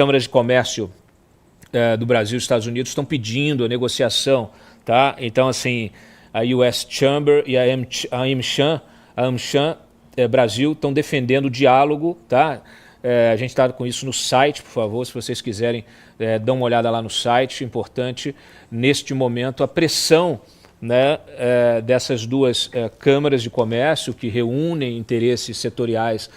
câmaras de comércio do Brasil e Estados Unidos estão pedindo a negociação, tá? Então, assim, a US Chamber e a AmCham Brasil estão defendendo o diálogo, tá? A gente está com isso no site, por favor, se vocês quiserem, dão uma olhada lá no site. Importante, neste momento, a pressão, né, dessas duas câmaras de comércio que reúnem interesses setoriais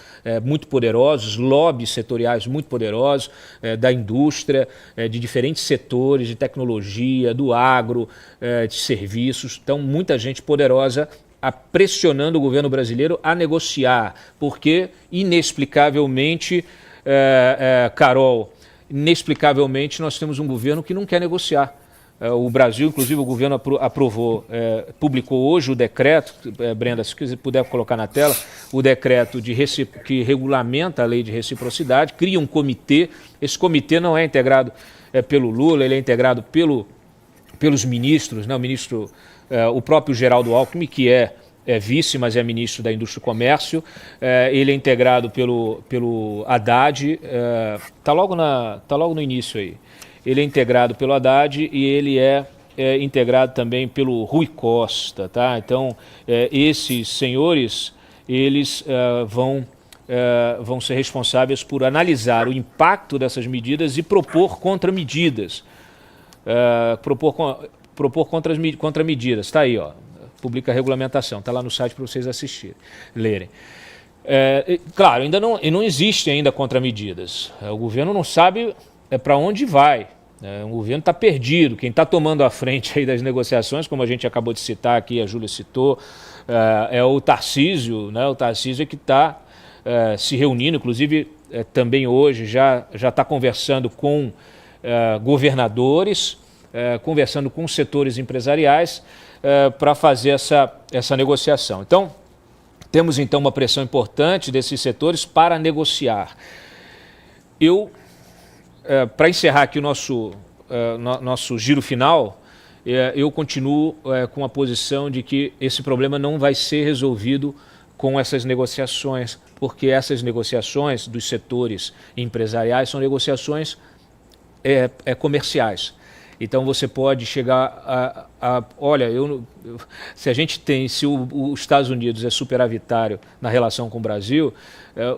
muito poderosos, lobbies setoriais muito poderosos, da indústria, de diferentes setores, de tecnologia, do agro, de serviços. Então, muita gente poderosa pressionando o governo brasileiro a negociar, porque, inexplicavelmente, Carol, inexplicavelmente nós temos um governo que não quer negociar. O Brasil, inclusive, o governo aprovou, publicou hoje o decreto, Brenda, se quiser, puder colocar na tela, o decreto que regulamenta a lei de reciprocidade, cria um comitê. Esse comitê não é integrado pelo Lula, ele é integrado pelos ministros, né? O próprio Geraldo Alckmin, que é vice, mas é ministro da Indústria e Comércio, ele é integrado pelo Haddad, tá logo no início aí. Ele é integrado pelo Haddad e ele é integrado também pelo Rui Costa, tá? Então, esses senhores, eles vão ser responsáveis por analisar o impacto dessas medidas e propor contramedidas. Propor contramedidas, está aí, ó, publica a regulamentação, está lá no site para vocês assistirem, lerem. Claro, ainda não existem ainda contramedidas. O governo não sabe para onde vai. O governo está perdido. Quem está tomando a frente aí das negociações, como a gente acabou de citar aqui, a Júlia citou, é o Tarcísio, né? O Tarcísio é que está se reunindo, inclusive também hoje já está conversando com governadores, conversando com setores empresariais para fazer essa negociação. Então, temos então uma pressão importante desses setores para negociar. Para encerrar aqui o nosso giro final, eu continuo com a posição de que esse problema não vai ser resolvido com essas negociações, porque essas negociações dos setores empresariais são negociações comerciais. Então você pode chegar olha, se os Estados Unidos é superavitário na relação com o Brasil,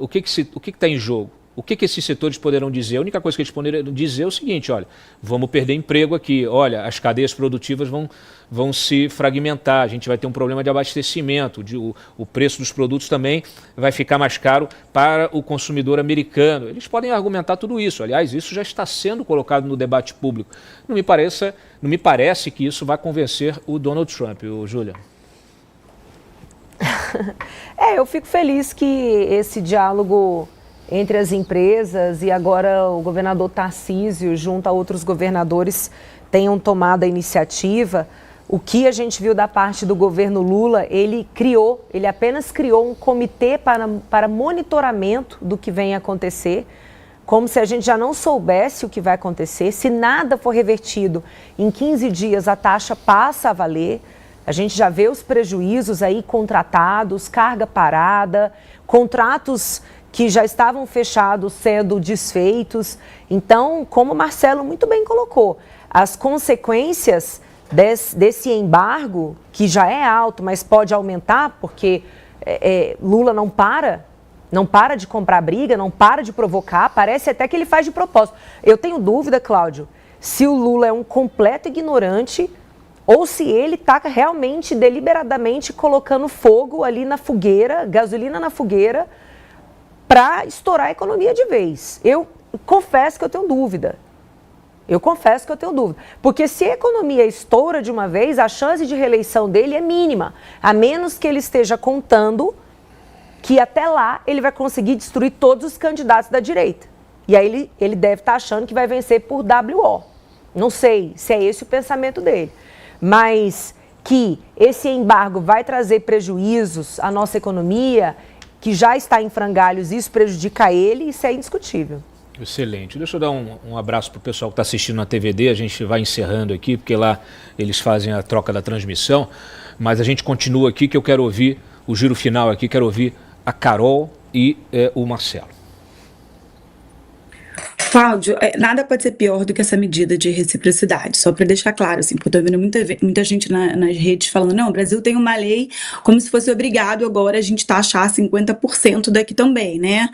o que está em jogo? O que esses setores poderão dizer? A única coisa que eles poderão dizer é o seguinte: olha, vamos perder emprego aqui, olha, as cadeias produtivas vão se fragmentar, a gente vai ter um problema de abastecimento, o preço dos produtos também vai ficar mais caro para o consumidor americano. Eles podem argumentar tudo isso. Aliás, isso já está sendo colocado no debate público. Não me parece que isso vai convencer o Donald Trump, Júlia. Eu fico feliz que esse diálogo entre as empresas e agora o governador Tarcísio, junto a outros governadores, tenham tomado a iniciativa. O que a gente viu da parte do governo Lula, ele apenas criou um comitê para monitoramento do que vem acontecer, como se a gente já não soubesse o que vai acontecer. Se nada for revertido, em 15 dias a taxa passa a valer. A gente já vê os prejuízos aí contratados, carga parada, contratos que já estavam fechados sendo desfeitos. Então, como o Marcelo muito bem colocou, as consequências desse embargo, que já é alto, mas pode aumentar, porque Lula não para de comprar briga, não para de provocar, parece até que ele faz de propósito. Eu tenho dúvida, Cláudio, se o Lula é um completo ignorante ou se ele está realmente, deliberadamente, colocando fogo ali na fogueira, gasolina na fogueira, para estourar a economia de vez. Eu confesso que eu tenho dúvida. Porque se a economia estoura de uma vez, a chance de reeleição dele é mínima, a menos que ele esteja contando que até lá ele vai conseguir destruir todos os candidatos da direita. E aí ele deve estar achando que vai vencer por WO. Não sei se é esse o pensamento dele. Mas que esse embargo vai trazer prejuízos à nossa economia, que já está em frangalhos, isso prejudica ele, isso é indiscutível. Excelente. Deixa eu dar um abraço para o pessoal que está assistindo na TVD, a gente vai encerrando aqui, porque lá eles fazem a troca da transmissão, mas a gente continua aqui, que eu quero ouvir o giro final aqui, quero ouvir a Carol e o Marcelo. Cláudio, nada pode ser pior do que essa medida de reciprocidade, só para deixar claro, assim, porque eu tô vendo muita gente nas redes falando, não, o Brasil tem uma lei como se fosse obrigado agora a gente taxar 50% daqui também, né?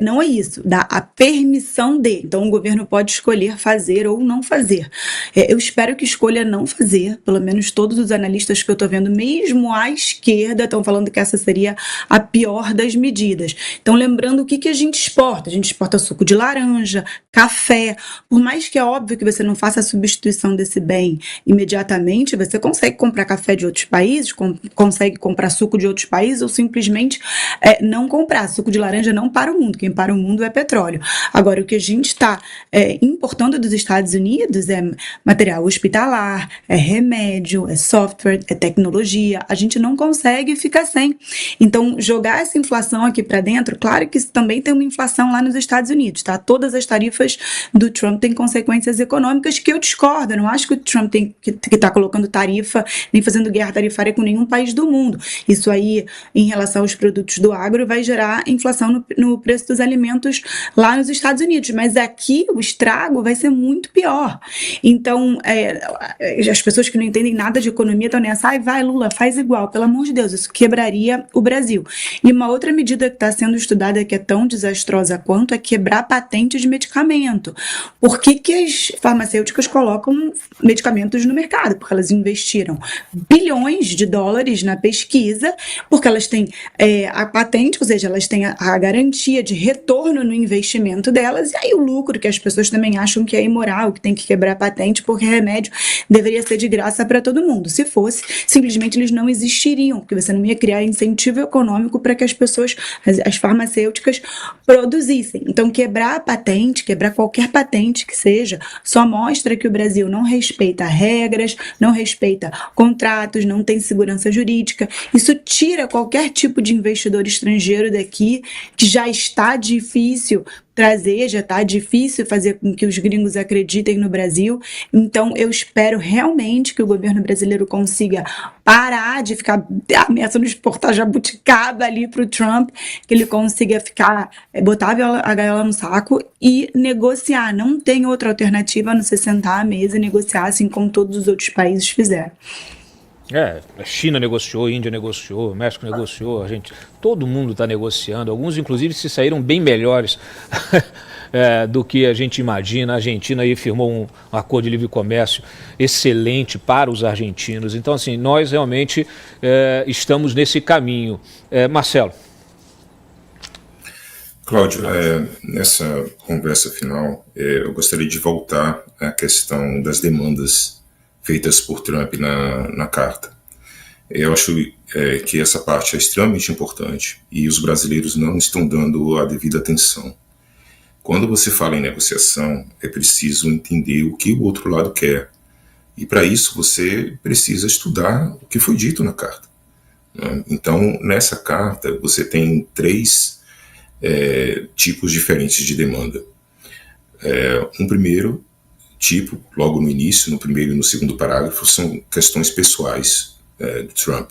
Não é isso, dá a permissão de, então o governo pode escolher fazer ou não fazer. Eu espero que escolha não fazer, pelo menos todos os analistas que eu tô vendo, mesmo à esquerda, estão falando que essa seria a pior das medidas. Então, lembrando o que a gente exporta? A gente exporta suco de laranja, café. Por mais que é óbvio que você não faça a substituição desse bem imediatamente, você consegue comprar café de outros países, consegue comprar suco de outros países ou simplesmente não comprar. Suco de laranja não para o mundo, quem para o mundo é petróleo. Agora, o que a gente está importando dos Estados Unidos é material hospitalar, é remédio, é software, é tecnologia. A gente não consegue ficar sem. Então, jogar essa inflação aqui para dentro, claro que isso também tem uma inflação lá nos Estados Unidos, tá? Todas as tarifas do Trump têm consequências econômicas que eu discordo. Eu não acho que o Trump que está colocando tarifa, nem fazendo guerra tarifária com nenhum país do mundo. Isso aí, em relação aos produtos do agro, vai gerar inflação no preço dos alimentos lá nos Estados Unidos. Mas aqui o estrago vai ser muito pior. Então, as pessoas que não entendem nada de economia estão nessa, vai Lula, faz igual. Pelo amor de Deus, isso quebraria o Brasil. E uma outra medida que está sendo estudada que é tão desastrosa quanto é quebrar patente de medicamento. Por que as farmacêuticas colocam medicamentos no mercado? Porque elas investiram bilhões de dólares na pesquisa, porque elas têm a patente, ou seja, elas têm a garantia de retorno no investimento delas, e aí o lucro, que as pessoas também acham que é imoral, que tem que quebrar a patente, porque remédio deveria ser de graça para todo mundo. Se fosse, simplesmente eles não existiriam, porque você não ia criar incentivo econômico para que as pessoas, as farmacêuticas, produzissem. Então, quebrar a patente, quebrar qualquer patente que seja, só mostra que o Brasil não respeita regras, não respeita contratos, não tem segurança jurídica. Isso tira qualquer tipo de investidor estrangeiro daqui, que já está difícil trazer, já está difícil fazer com que os gringos acreditem no Brasil. Então, eu espero realmente que o governo brasileiro consiga parar de ficar ameaçando exportar jabuticaba ali para o Trump, que ele consiga botar a gaiola no saco e negociar. Não tem outra alternativa a não ser sentar à mesa e negociar, assim como todos os outros países fizeram. A China negociou, a Índia negociou, o México negociou, todo mundo está negociando, alguns inclusive se saíram bem melhores do que a gente imagina. A Argentina aí firmou um acordo de livre comércio excelente para os argentinos. Então, assim, nós realmente estamos nesse caminho. Marcelo. Cláudio, nessa conversa final, eu gostaria de voltar à questão das demandas feitas por Trump na carta. Eu acho que essa parte é extremamente importante e os brasileiros não estão dando a devida atenção. Quando você fala em negociação, é preciso entender o que o outro lado quer. E para isso você precisa estudar o que foi dito na carta. Então, nessa carta, você tem 3 tipos diferentes de demanda. Um primeiro tipo, logo no início, no primeiro e no segundo parágrafo, são questões pessoais de Trump.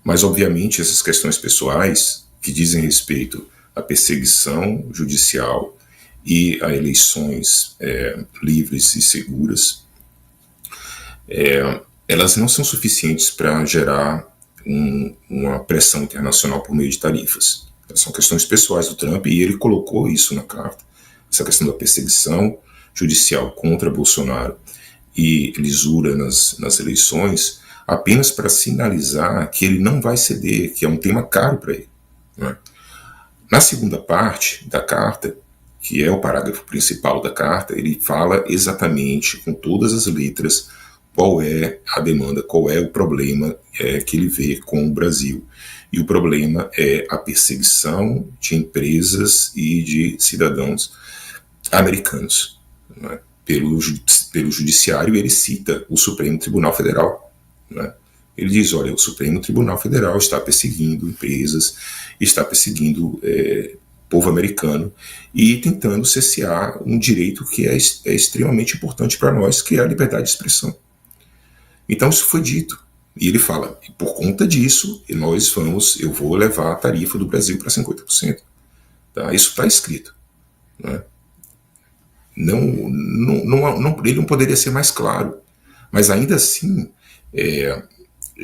Mas, obviamente, essas questões pessoais, que dizem respeito à perseguição judicial e a eleições livres e seguras, elas não são suficientes para gerar uma pressão internacional por meio de tarifas. São questões pessoais do Trump e ele colocou isso na carta. Essa questão da perseguição judicial contra Bolsonaro e lisura nas eleições, apenas para sinalizar que ele não vai ceder, que é um tema caro para ele. Né? Na segunda parte da carta, que é o parágrafo principal da carta, ele fala exatamente, com todas as letras, qual é a demanda, qual é o problema que ele vê com o Brasil. E o problema é a perseguição de empresas e de cidadãos americanos. Né, pelo judiciário. Ele cita o Supremo Tribunal Federal. Né, ele diz, olha, o Supremo Tribunal Federal está perseguindo empresas, está perseguindo povo americano e tentando cessear um direito que é extremamente importante para nós, que é a liberdade de expressão. Então isso foi dito. E ele fala, por conta disso, eu vou levar a tarifa do Brasil para 50%. Tá? Isso está escrito. Né? Ele não poderia ser mais claro. Mas ainda assim,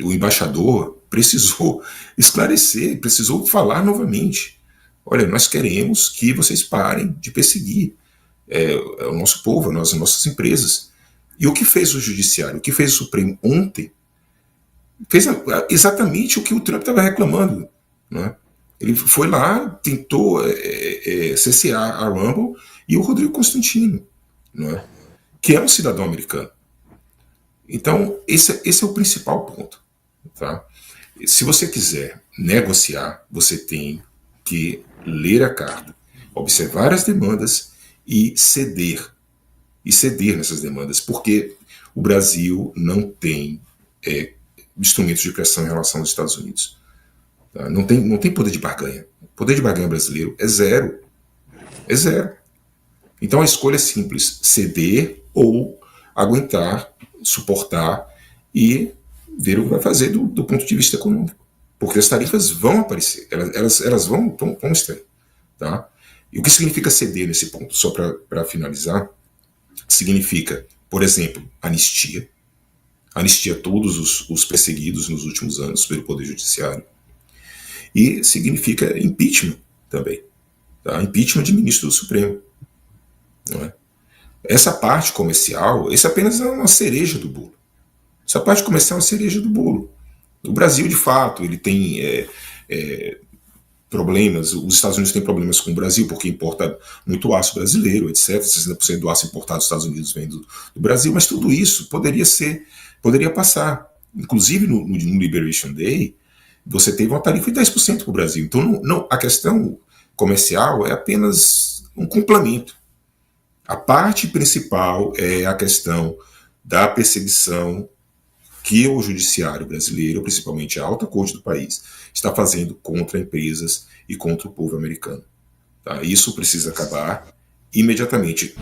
o embaixador precisou esclarecer, precisou falar novamente. Olha, nós queremos que vocês parem de perseguir o nosso povo, as nossas empresas. E o que fez o Judiciário, o que fez o Supremo ontem, fez exatamente o que o Trump estava reclamando. Né? Ele foi lá, tentou cessear a Rumble e o Rodrigo Constantino, né? Que é um cidadão americano. Então, esse é o principal ponto. Tá? Se você quiser negociar, você tem que ler a carta, observar as demandas e ceder nessas demandas, porque o Brasil não tem instrumentos de pressão em relação aos Estados Unidos. Tá? Não tem poder de barganha. O poder de barganha brasileiro é zero. É zero. Então a escolha é simples: ceder ou aguentar, suportar e ver o que vai fazer do ponto de vista econômico. Porque as tarifas vão aparecer, elas vão estar. Tá? E o que significa ceder nesse ponto? Só para finalizar, significa, por exemplo, anistia a todos os perseguidos nos últimos anos pelo Poder Judiciário. E significa impeachment também. Tá? Impeachment de ministro do Supremo. Não é? Essa parte comercial, essa apenas é uma cereja do bolo. Essa parte comercial é uma cereja do bolo. O Brasil, de fato, ele tem problemas, os Estados Unidos têm problemas com o Brasil, porque importa muito aço brasileiro, etc. 60% do aço importado dos Estados Unidos vem do Brasil, mas tudo isso poderia passar. Inclusive, no Liberation Day, você teve uma tarifa de 10% para o Brasil. Então, a questão comercial é apenas um complemento. A parte principal é a questão da perseguição que o judiciário brasileiro, principalmente a alta corte do país, está fazendo contra empresas e contra o povo americano. Tá? Isso precisa acabar imediatamente.